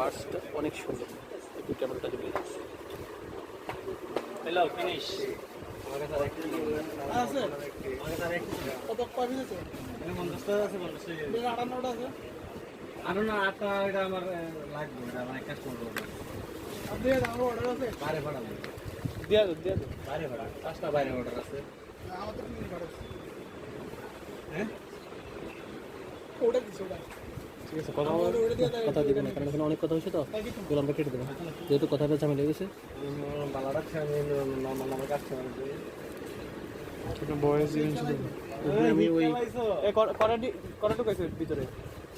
আর্টসটা অনেক সুন্দর। একটু ক্যামেরাটা যদি হ্যালো ফিনিশ আছে কত কয় আছে আটান্নটা আছে আরো না আটটা এটা আমার লাগবে এটা মানে কাস্টমার আপনি আমার অর্ডার আছে বাইরে ভাড়া দিয়া দো বাইরে ভাড়া 5টা বাইরে অর্ডার আছে আমাদের কি অর্ডার আছে হ্যাঁ ওটা দিছো ওটা ঠিক আছে, কথা দিবেন না, কারণ এখানে অনেক কথা হয়েছে তো, এগুলো আমরা কেটে দেবো যেহেতু কথাটা ঝামেলা হয়ে গেছে। ভালো রাখছে আমি আমার কাস্টমার বয়স আমি ওই করাটুকু আছে ভিতরে।